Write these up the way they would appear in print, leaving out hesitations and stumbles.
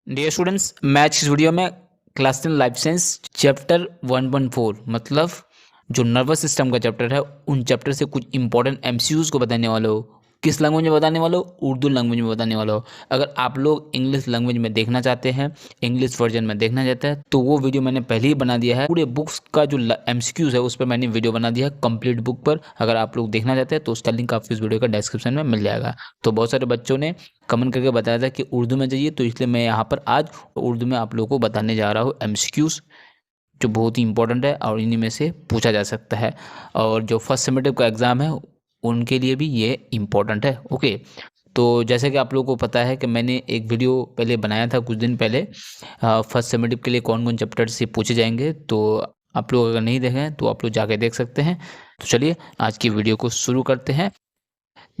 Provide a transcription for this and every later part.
Dear students, मैं आज इस वीडियो में क्लास 10 लाइफ साइंस चैप्टर 114 मतलब जो नर्वस सिस्टम का चैप्टर है उन चैप्टर से कुछ इंपॉर्टेंट एमसीक्यूज को बताने वाला हो। किस लैंग्वेज में बताने वाला हो? उर्दू लैंग्वेज में बताने वाला हो। अगर आप लोग इंग्लिश लैंग्वेज में देखना चाहते हैं, इंग्लिश वर्जन में देखना चाहते हैं, तो वो वीडियो मैंने पहले ही बना दिया है। पूरे बुक्स का जो एमसीक्यूज है उस पर मैंने वीडियो बना दिया है कंप्लीट बुक पर। अगर आप लोग देखना चाहते हैं तो उसका लिंक आपको इस वीडियो का डिस्क्रिप्शन में मिल जाएगा। तो बहुत सारे बच्चों ने कमेंट करके बताया था कि उर्दू में चाहिए, तो इसलिए मैं यहाँ पर आज उर्दू में आप लोगों को बताने जा रहा हूँ एमसीक्यूज जो बहुत ही इंपॉर्टेंट है और इन्हीं में से पूछा जा सकता है। और जो फर्स्ट सेमेस्टर का एग्ज़ाम है उनके लिए भी ये इम्पोर्टेंट है। ओके, तो जैसे कि आप लोगों को पता है कि मैंने एक वीडियो पहले बनाया था कुछ दिन पहले, फर्स्ट सेमेस्टर के लिए कौन कौन चैप्टर से पूछे जाएंगे। तो आप लोग अगर नहीं देखें तो आप लोग जाके देख सकते हैं। तो चलिए आज की वीडियो को शुरू करते हैं।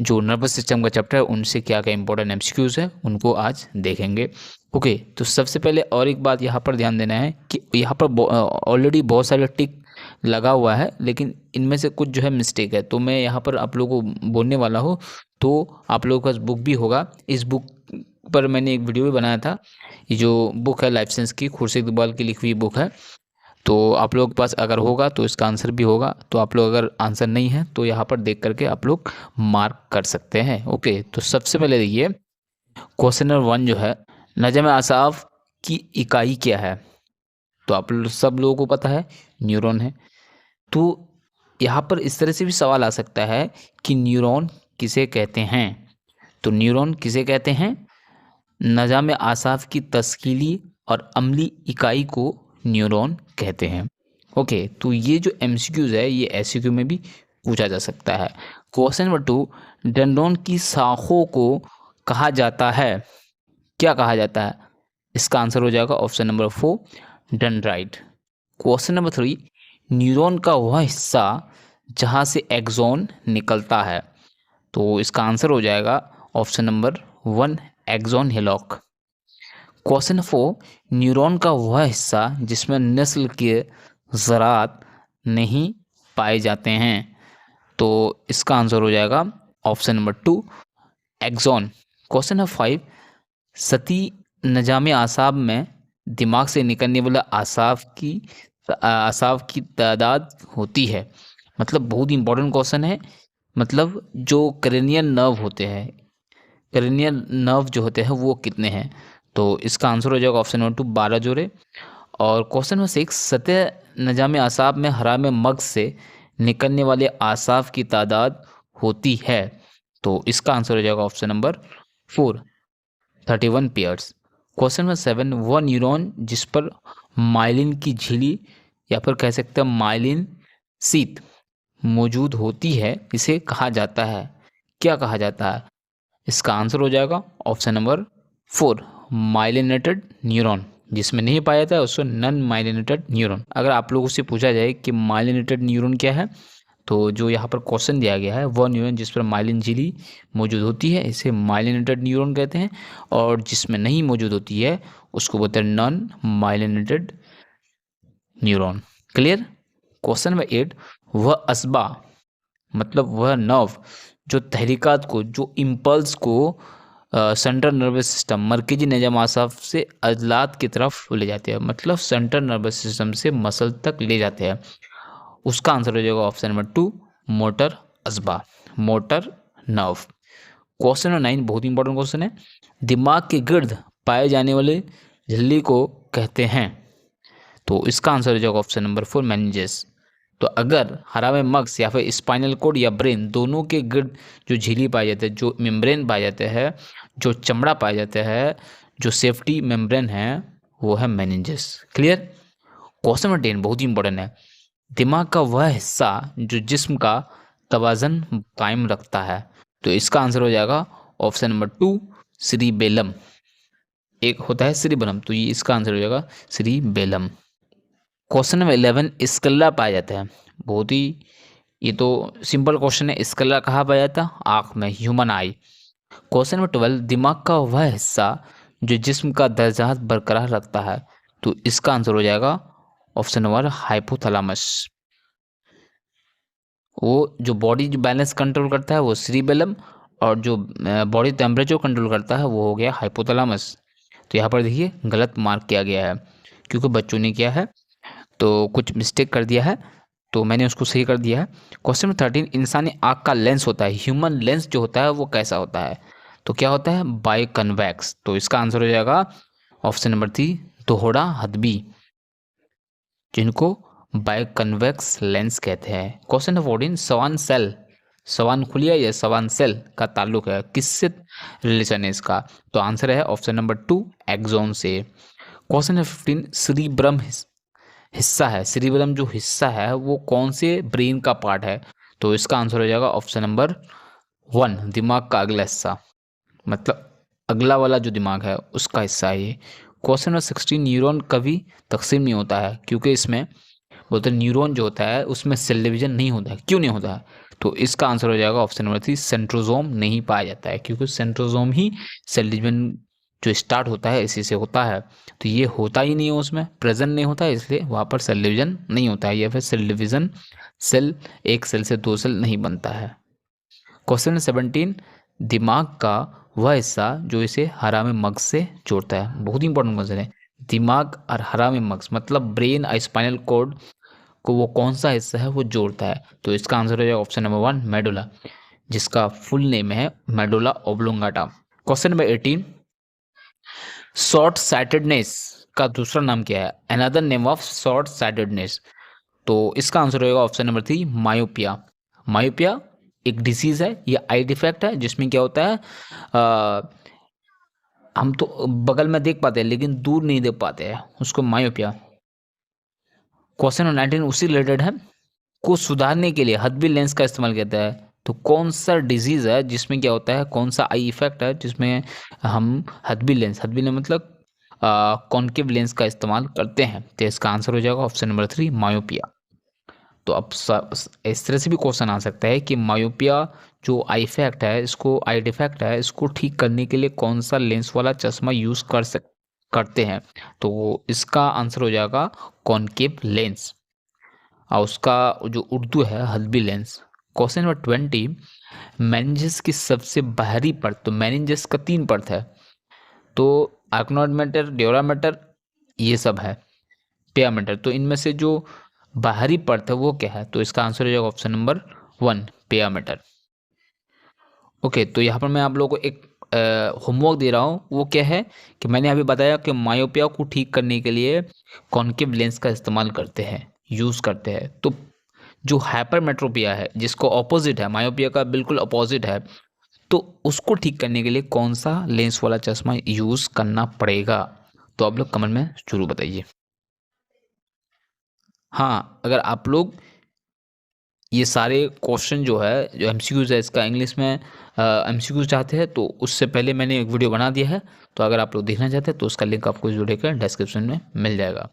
जो नर्वस सिस्टम का चैप्टर है उनसे क्या क्या इंपॉर्टेंट एमसीक्यूज है उनको आज देखेंगे। ओके, तो सबसे पहले और एक बात यहाँ पर ध्यान देना है कि यहाँ पर ऑलरेडी बहुत सारे टिक लगा हुआ है, लेकिन इनमें से कुछ जो है मिस्टेक है। तो मैं यहाँ पर आप लोगों को बोलने वाला हूँ, तो आप लोगों के पास बुक भी होगा। इस बुक पर मैंने एक वीडियो भी बनाया था। ये जो बुक है लाइफ साइंस की, खुर्शीद इकबाल की लिखी हुई बुक है। तो आप लोगों के पास अगर होगा तो इसका आंसर भी होगा। तो आप लोग अगर आंसर नहीं है तो यहाँ पर देख करके आप लोग मार्क कर सकते हैं। ओके, तो सबसे पहले देखिए क्वेश्चन नंबर 1 जो है, नजम आसाफ की इकाई क्या है? तो आप सब लोगों को पता है न्यूरॉन है। तो यहाँ पर इस तरह से भी सवाल आ सकता है कि न्यूरॉन किसे कहते हैं? तो न्यूरॉन किसे कहते हैं? नजाम आसाफ की तश्कीली और अमली इकाई को न्यूरॉन कहते हैं। ओके, तो ये जो एमसीक्यूज है ये एसक्यू में भी पूछा जा सकता है। क्वेश्चन नंबर 2, डंडोन की शाखों को कहा जाता है, क्या कहा जाता है? इसका आंसर हो जाएगा option number 4, dendrite. Question number 3, neuron का वह हिस्सा जहाँ से एक्सॉन निकलता है। तो इसका आंसर हो जाएगा option number 1, axon hillock. Question 4, न्यूरॉन का वह हिस्सा जिसमें नस्ल के ज़रात नहीं पाए जाते हैं। तो इसका आंसर हो जाएगा option number 2, axon. Question number 5, सती नजाम आसाब में दिमाग से निकलने वाला आसाब की तादाद होती है। मतलब बहुत इंपॉर्टेंट क्वेश्चन है। मतलब जो क्रेनियल नर्व होते हैं, क्रेनियल नर्व जो होते हैं वो कितने हैं? तो इसका आंसर हो जाएगा ऑप्शन नंबर 2, 12 जोड़े। और क्वेश्चन नंबर 6, सतह नजाम आसाब में हराम मग़ज़ से निकलने वाले आसाब की तादाद होती है। तो इसका आंसर हो जाएगा option number 4, 31 pairs. Question number 7, वह न्यूरॉन जिस पर माइलिन की झिल्ली या फिर कह सकते हैं माइलिन शीथ मौजूद होती है इसे कहा जाता है, क्या कहा जाता है? इसका आंसर हो जाएगा ऑप्शन नंबर 4, माइलिनेटेड न्यूरॉन। जिसमें नहीं पाया जाता है उसको नॉन माइलिनेटेड न्यूरॉन। अगर आप लोगों से पूछा जाए कि माइलिनेटेड न्यूरॉन क्या है, तो जो यहाँ पर क्वेश्चन दिया गया है वह न्यूरॉन जिस पर माइलिन झिल्ली मौजूद होती है इसे माइलिनेटेड न्यूरॉन कहते हैं, और जिसमें नहीं मौजूद होती है उसको बोलते हैं non myelinated neuron. Clear? Question number 8, वह असबा मतलब वह नर्व जो तहरीकात को, जो इम्पल्स को सेंट्रल नर्वस सिस्टम मरकजी निजाम आसाफ से अजलात की तरफ ले जाते हैं, मतलब सेंट्रल नर्वस सिस्टम से मसल तक ले जाते हैं। उसका आंसर हो जाएगा ऑप्शन नंबर 2, मोटर असबा, मोटर नर्व। क्वेश्चन नंबर 9 बहुत इंपॉर्टेंट क्वेश्चन है, दिमाग के गिर्द पाए जाने वाले झिल्ली को कहते हैं। तो इसका आंसर हो जाएगा ऑप्शन नंबर 4, मेनिंजेस। तो अगर हराम मग़ज़ या फिर स्पाइनल कोड या ब्रेन दोनों के गिर्द जो झिल्ली पाई जाती है, जो मेम्ब्रेन पाया जाता है, जो चमड़ा पाया जाता है, जो सेफ्टी मेम्ब्रेन है, वो है मेनिंजेस। क्लियर? क्वेश्चन नंबर 10 बहुत ही इंपॉर्टेंट है, दिमाग का वह हिस्सा जो जिस्म का तवाज़न कायम रखता है। तो इसका आंसर हो जाएगा ऑप्शन नंबर 2, सेरिबेलम। एक होता है सेरिबेलम, तो ये इसका आंसर हो जाएगा सेरिबेलम। क्वेश्चन नंबर 11, स्कल्ला पाया जाता है। बहुत ही ये तो सिंपल क्वेश्चन है, स्कल्ला कहाँ पाया जाता है? आँख में, ह्यूमन आई। क्वेश्चन नंबर 12, दिमाग का वह हिस्सा जो जिस्म का दर्जात बरकरार रखता है। तो इसका आंसर हो जाएगा ऑप्शन नंबर हाइपोथैलेमस। वो जो बॉडी जो बैलेंस कंट्रोल करता है वो सेरिबेलम, और जो बॉडी टेम्परेचर कंट्रोल करता है वो हो गया हाइपोथैलेमस। तो यहाँ पर देखिए गलत मार्क किया गया है क्योंकि बच्चों ने किया है तो कुछ मिस्टेक कर दिया है, तो मैंने उसको सही कर दिया है। क्वेश्चन नंबर 13, इंसानी आँख का लेंस होता है, ह्यूमन लेंस जो होता है वो कैसा होता है? तो क्या होता है? Biconvex. तो इसका आंसर हो जाएगा ऑप्शन नंबर 3, दोहरा हथबी, जिनको बाय कन्वेक्स लेंस कहते हैं। क्वेश्चन नंबर 14, सवान सेल, सवान खुलिया या सवान सेल का ताल्लुक है, किससे रिलेशन है इसका? तो आंसर है ऑप्शन नंबर 2, एक्सोन से। क्वेश्चन नंबर 15, सेरिब्रम हिस्सा है, सेरिब्रम जो हिस्सा है वो कौन से ब्रेन का पार्ट है? तो इसका आंसर हो जाएगा ऑप्शन नंबर 1, दिमाग का अगला हिस्सा, मतलब अगला वाला जो दिमाग है उसका हिस्सा है ये। क्वेश्चन नंबर 16, न्यूरॉन कभी तकसीम नहीं होता है, क्योंकि इसमें बोलते हैं न्यूरॉन जो होता है उसमें सेल डिवीजन नहीं होता है, क्यों नहीं होता है? तो इसका आंसर हो जाएगा ऑप्शन नंबर 3, सेंट्रोजोम नहीं पाया जाता है, क्योंकि सेंट्रोजोम ही सेल डिवीजन जो स्टार्ट होता है इसी से होता है, तो ये होता ही नहीं है, उसमें प्रेजेंट नहीं होता है, इसलिए वहाँ पर सेल डिवीजन नहीं होता है, या फिर सेल डिवीजन सेल एक सेल से 2 सेल नहीं बनता है। क्वेश्चन 17, दिमाग का वह हिस्सा जो इसे हराम मगज से जोड़ता है, बहुत ही इंपॉर्टेंट क्वेश्चन है। दिमाग और हराम मगज मतलब ब्रेन और स्पाइनल कॉर्ड को वो कौन सा हिस्सा है वो जोड़ता है? तो इसका आंसर हो जाएगा ऑप्शन नंबर 1, मेडुला, जिसका फुल नेम है medulla oblongata. Question number 18, short sightedness का दूसरा नाम क्या है? Another name of short sightedness. तो इसका आंसर होगा ऑप्शन नंबर 3, मायोपिया। मायोपिया एक डिसीज है, ये आई डिफेक्ट है, जिसमें क्या होता है हम तो बगल में देख पाते हैं लेकिन दूर नहीं देख पाते हैं, उसको मायोपिया। क्वेश्चन नंबर 19 उसी रिलेटेड है, को सुधारने के लिए हथबी लेंस का इस्तेमाल करता है, तो कौन सा डिजीज है जिसमें क्या होता है, कौन सा आई इफेक्ट है जिसमें हम हथबी लेंस मतलब कॉन्केव लेंस का इस्तेमाल करते हैं? तो इसका आंसर हो जाएगा ऑप्शन नंबर 3, मायोपिया। तो अब इस तरह से भी क्वेश्चन आ सकता है कि मायोपिया जो आई इफेक्ट है, इसको आई डिफेक्ट है, इसको ठीक करने के लिए कौन सा लेंस वाला चश्मा यूज करते हैं? तो इसका आंसर हो जाएगा कॉन्केव लेंस, और उसका जो उर्दू है हथबी लेंस। क्वेश्चन नंबर 20, मेनिंजस की सबसे बाहरी परत, तो मेनिंजस का 3 परत है, तो आर्कनोइड मैटर, ड्यूरा मैटर, ये सब है, पिया मैटर, तो इनमें से जो बाहरी परत है वो क्या है? तो इसका आंसर हो जाएगा ऑप्शन नंबर 1, पिया मैटर। ओके, तो यहाँ पर मैं आप लोगों को एक होमवर्क दे रहा हूँ, वो क्या है कि मैंने अभी बताया कि मायोपिया को ठीक करने के लिए कॉन्केव लेंस का इस्तेमाल करते हैं, यूज़ करते हैं। तो जो हाइपरमेट्रोपिया है, जिसको ऑपोजिट है, मायोपिया का बिल्कुल ऑपोजिट है, तो उसको ठीक करने के लिए कौन सा लेंस वाला चश्मा यूज़ करना पड़ेगा? तो आप लोग कमेंट में जरूर बताइए। हाँ, अगर आप लोग ये सारे क्वेश्चन जो है, जो एमसीक्यूज है इसका इंग्लिश में एमसीक्यूज चाहते हैं, तो उससे पहले मैंने एक वीडियो बना दिया है, तो अगर आप लोग देखना चाहते हैं तो उसका लिंक आपको इस वीडियो के डिस्क्रिप्शन में मिल जाएगा।